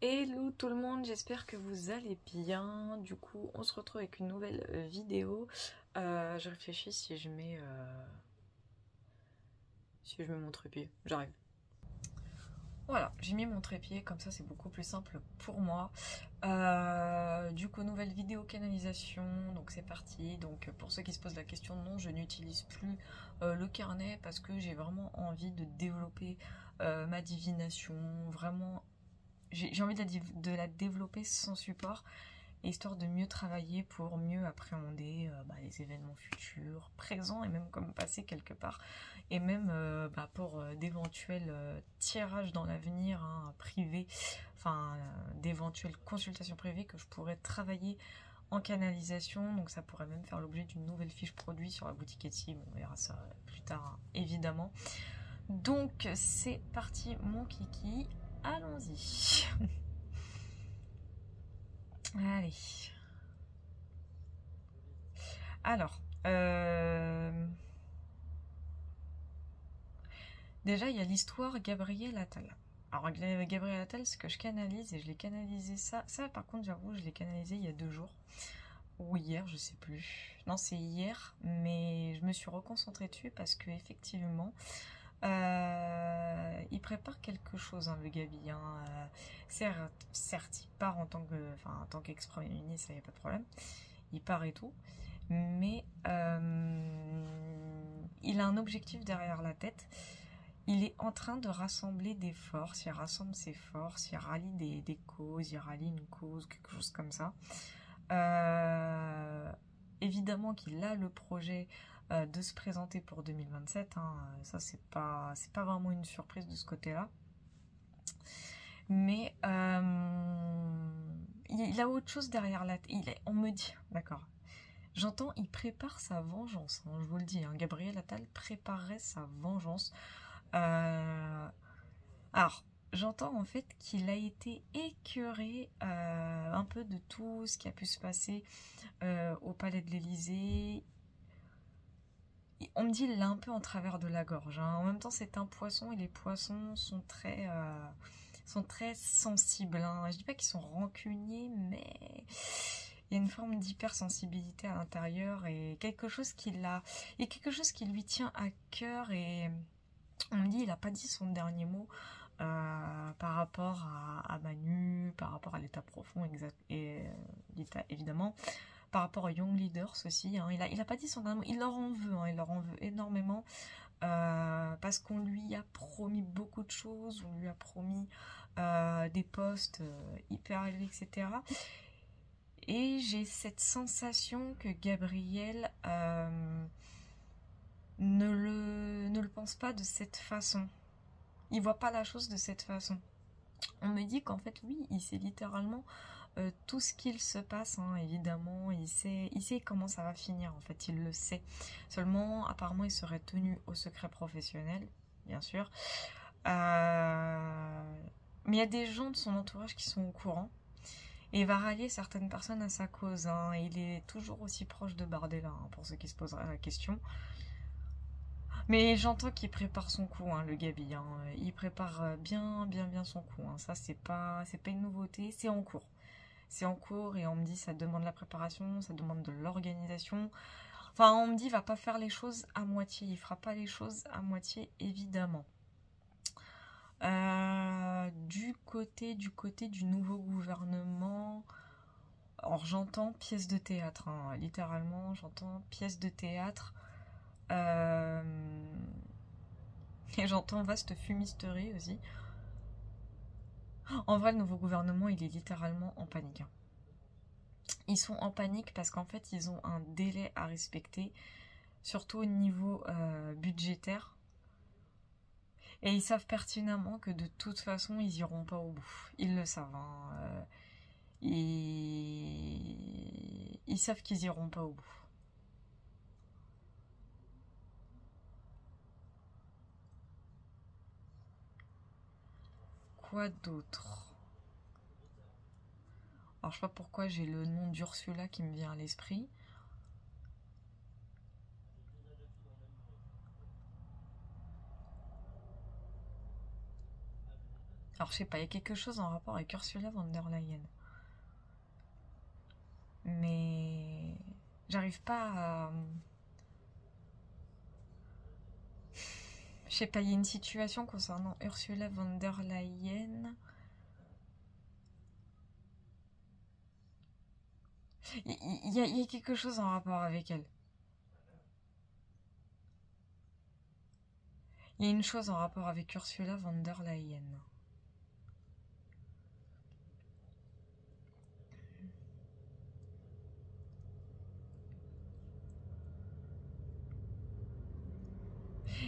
Hello tout le monde, j'espère que vous allez bien. Du coup, on se retrouve avec une nouvelle vidéo. Je réfléchis si je mets mon trépied. J'arrive. Voilà, j'ai mis mon trépied, comme ça c'est beaucoup plus simple pour moi. Du coup, nouvelle vidéo canalisation, donc c'est parti. Donc pour ceux qui se posent la question, non, je n'utilise plus le carnet parce que j'ai vraiment envie de développer ma divination, vraiment. J'ai envie de la développer sans support, histoire de mieux travailler pour mieux appréhender les événements futurs, présents et même comme passés quelque part. Et même pour d'éventuels tirages dans l'avenir privés, enfin d'éventuelles consultations privées que je pourrais travailler en canalisation. Donc ça pourrait même faire l'objet d'une nouvelle fiche produit sur la boutique Etsy. Bon, on verra ça plus tard, évidemment. Donc c'est parti mon kiki. Allons-y. Allez. Alors, déjà il y a l'histoire Gabriel Attal. Alors Gabriel Attal, ce que je canalise, et je l'ai canalisé ça par contre j'avoue, je l'ai canalisé il y a 2 jours. Ou hier, je sais plus. Non, c'est hier, mais je me suis reconcentrée dessus parce que effectivement, il prépare quelque chose, le Gabi. Certes, il part en tant qu'ex-premier ministre, ça y a pas de problème. Il part et tout, mais il a un objectif derrière la tête. Il est en train de rassembler des forces. Il rassemble ses forces, il rallie des causes, il rallie une cause, quelque chose comme ça. Évidemment qu'il a le projet de se présenter pour 2027, ça c'est pas vraiment une surprise de ce côté-là, mais il a autre chose derrière la tête. On me dit, d'accord, j'entends, il prépare sa vengeance, je vous le dis, Gabriel Attal préparerait sa vengeance. Alors j'entends en fait qu'il a été écœuré un peu de tout ce qui a pu se passer au palais de l'Élysée. On me dit qu'il l'a un peu en travers de la gorge. En même temps, c'est un poisson et les poissons sont très sensibles. Je dis pas qu'ils sont rancuniers, mais il y a une forme d'hypersensibilité à l'intérieur et quelque chose qui lui tient à cœur. Et on me dit qu'il n'a pas dit son dernier mot par rapport à Manu, par rapport à l'état profond et l'état évidemment. Par rapport aux Young Leaders aussi, il a pas dit son dernier mot, il leur en veut énormément, parce qu'on lui a promis beaucoup de choses, on lui a promis des postes hyper élevés, etc. Et j'ai cette sensation que Gabriel ne le pense pas de cette façon. Il voit pas la chose de cette façon. On me dit qu'en fait, lui, il sait littéralement tout ce qu'il se passe, évidemment, il sait comment ça va finir, en fait, il le sait. Seulement, apparemment, il serait tenu au secret professionnel, bien sûr. Mais il y a des gens de son entourage qui sont au courant, et il va rallier certaines personnes à sa cause. Il est toujours aussi proche de Bardella, pour ceux qui se poseraient la question. Mais j'entends qu'il prépare son coup, le Gabi. Il prépare bien son coup. Ça, c'est pas une nouveauté, c'est en cours. C'est en cours et on me dit ça demande la préparation, ça demande de l'organisation. Enfin, on me dit il va pas faire les choses à moitié, il fera pas les choses à moitié, évidemment. Du côté du nouveau gouvernement, alors j'entends pièce de théâtre, littéralement, j'entends pièce de théâtre. Et j'entends vaste fumisterie aussi. En vrai, le nouveau gouvernement, il est littéralement en panique. Ils sont en panique parce qu'en fait, ils ont un délai à respecter, surtout au niveau budgétaire. Et ils savent pertinemment que de toute façon, ils iront pas au bout. Ils le savent. Ils savent qu'ils iront pas au bout. Quoi d'autre ? Alors je sais pas pourquoi j'ai le nom d'Ursula qui me vient à l'esprit. Alors je sais pas, il y a quelque chose en rapport avec Ursula von der Leyen. Mais j'arrive pas à... Je sais pas, il y a une situation concernant Ursula von der Leyen. Il y a quelque chose en rapport avec elle. Il y a une chose en rapport avec Ursula von der Leyen.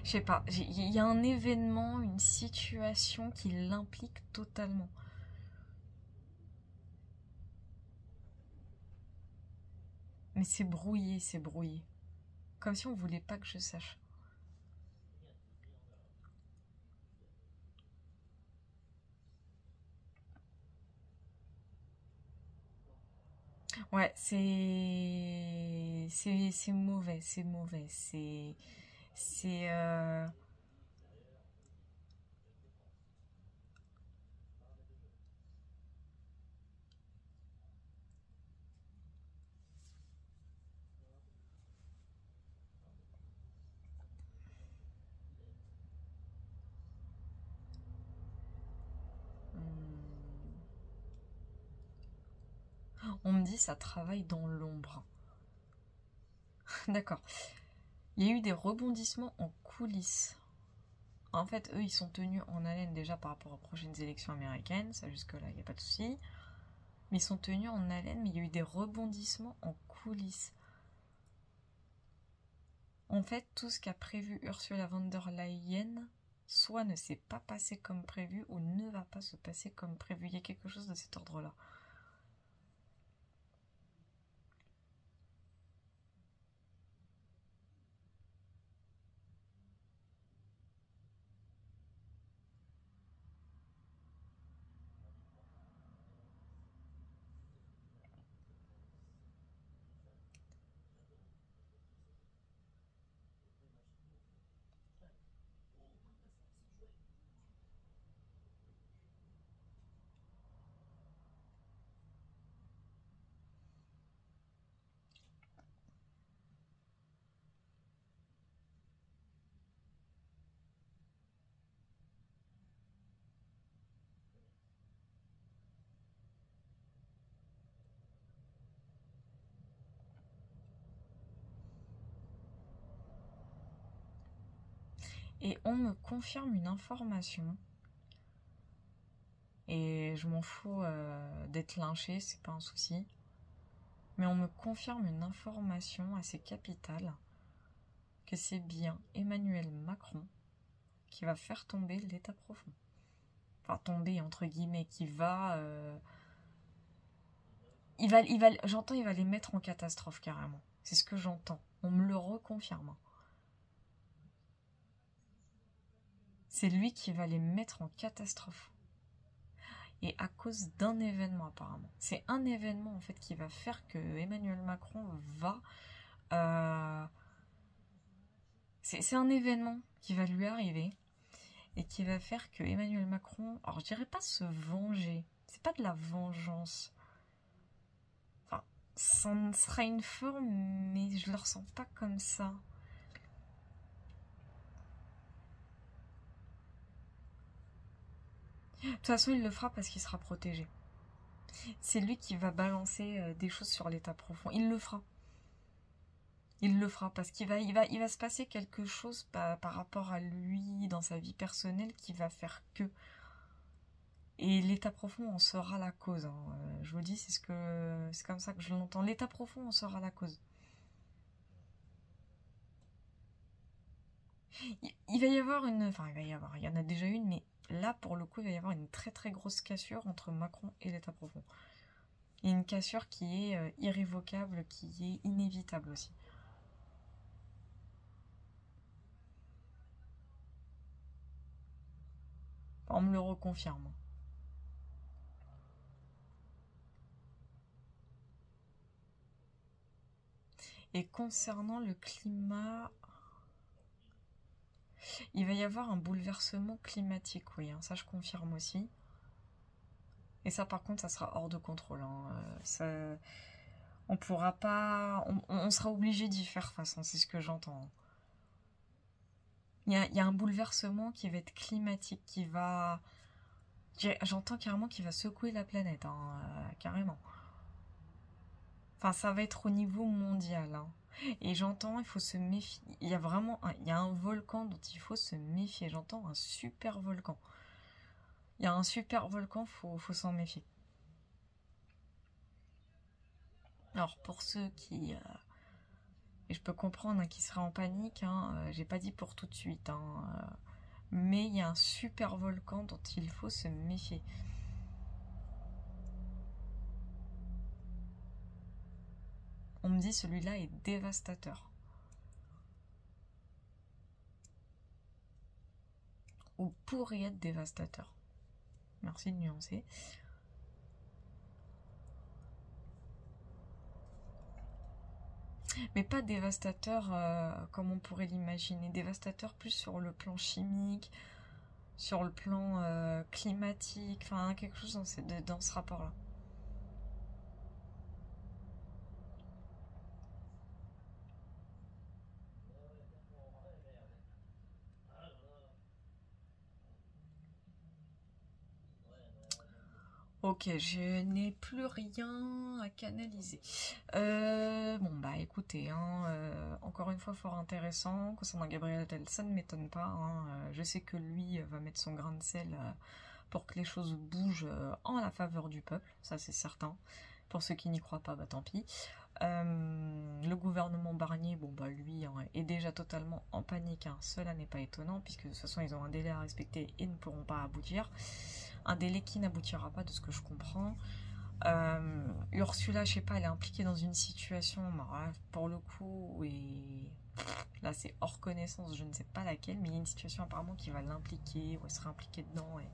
Je sais pas, il y a un événement, une situation qui l'implique totalement. Mais c'est brouillé, c'est brouillé. Comme si on voulait pas que je sache. Ouais, c'est mauvais, c'est mauvais, c'est on me dit ça travaille dans l'ombre. D'accord. Il y a eu des rebondissements en coulisses. En fait, eux, ils sont tenus en haleine déjà par rapport aux prochaines élections américaines. Ça, jusque-là, il n'y a pas de souci. Mais ils sont tenus en haleine, mais il y a eu des rebondissements en coulisses. En fait, tout ce qu'a prévu Ursula von der Leyen, soit ne s'est pas passé comme prévu, ou ne va pas se passer comme prévu. Il y a quelque chose de cet ordre-là. Et on me confirme une information. Et je m'en fous d'être lynché, c'est pas un souci. Mais on me confirme une information assez capitale, que c'est bien Emmanuel Macron qui va faire tomber l'État profond. Enfin, tomber entre guillemets, qui va... j'entends, il va les mettre en catastrophe carrément. C'est ce que j'entends. On me le reconfirme. C'est lui qui va les mettre en catastrophe. Et à cause d'un événement apparemment. C'est un événement en fait qui va faire que Emmanuel Macron va... C'est un événement qui va lui arriver et qui va faire que Emmanuel Macron... Alors je dirais pas se venger. C'est pas de la vengeance. Enfin, ça sera une forme, mais je le ressens pas comme ça. De toute façon, il le fera parce qu'il sera protégé. C'est lui qui va balancer des choses sur l'état profond. Il le fera. Il le fera parce qu'il va se passer quelque chose par rapport à lui dans sa vie personnelle qui va faire que. Et l'état profond en sera la cause. Hein. Je vous dis, c'est comme ça que je l'entends. L'état profond en sera la cause. Il va y avoir une... Enfin, il y en a déjà une, mais là, pour le coup, il va y avoir une très très grosse cassure entre Macron et l'état profond. Et une cassure qui est irrévocable, qui est inévitable aussi. On me le reconfirme. Et concernant le climat... Il va y avoir un bouleversement climatique, oui, hein, ça je confirme aussi. Et ça par contre, ça sera hors de contrôle. Hein. On pourra pas... On sera obligé d'y faire face, hein, c'est ce que j'entends. Il y a un bouleversement qui va être climatique, qui va... J'entends carrément qu'il va secouer la planète, hein, carrément. Enfin, ça va être au niveau mondial. Hein. Et j'entends, il faut se méfier. Il y a vraiment il y a un volcan dont il faut se méfier. J'entends un super volcan. Il y a un super volcan, faut s'en méfier. Alors, pour ceux qui... et je peux comprendre hein, qui seraient en panique, hein, j'ai pas dit pour tout de suite. Hein, mais il y a un super volcan dont il faut se méfier. On me dit celui-là est dévastateur. Ou pourrait être dévastateur. Merci de nuancer. Mais pas dévastateur comme on pourrait l'imaginer. Dévastateur plus sur le plan chimique, sur le plan climatique, enfin quelque chose dans ce rapport-là. Ok, je n'ai plus rien à canaliser. Bon bah écoutez, hein, encore une fois fort intéressant. Concernant Gabriel Attal, ça ne m'étonne pas. Hein, je sais que lui va mettre son grain de sel pour que les choses bougent en la faveur du peuple, ça c'est certain. Pour ceux qui n'y croient pas, bah tant pis. Le gouvernement Barnier, bon bah lui hein, est déjà totalement en panique. Hein. Cela n'est pas étonnant puisque de toute façon ils ont un délai à respecter et ne pourront pas aboutir. Un délai qui n'aboutira pas de ce que je comprends. Ursula, je sais pas, elle est impliquée dans une situation, bah, pour le coup, et là c'est hors connaissance, je ne sais pas laquelle, mais il y a une situation apparemment qui va l'impliquer, ou elle sera impliquée dedans, et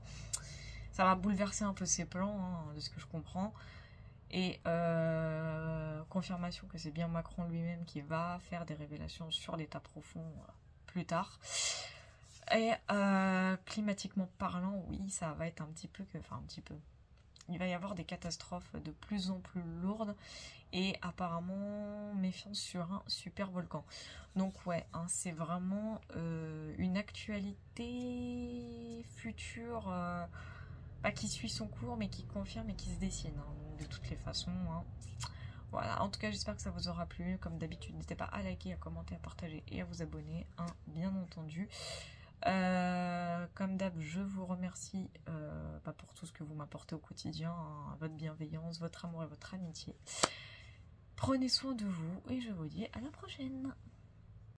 ça va bouleverser un peu ses plans, hein, de ce que je comprends. Et confirmation que c'est bien Macron lui-même qui va faire des révélations sur l'état profond plus tard. Et climatiquement parlant, oui, ça va être un petit peu il va y avoir des catastrophes de plus en plus lourdes et apparemment méfiance sur un super volcan. Donc ouais, hein, c'est vraiment une actualité future qui suit son cours mais qui confirme et qui se dessine hein, de toutes les façons. Hein. Voilà, en tout cas j'espère que ça vous aura plu. Comme d'habitude, n'hésitez pas à liker, à commenter, à partager et à vous abonner, hein, bien entendu. Comme d'hab, je vous remercie pour tout ce que vous m'apportez au quotidien, hein, votre bienveillance, votre amour et votre amitié. Prenez soin de vous et je vous dis à la prochaine.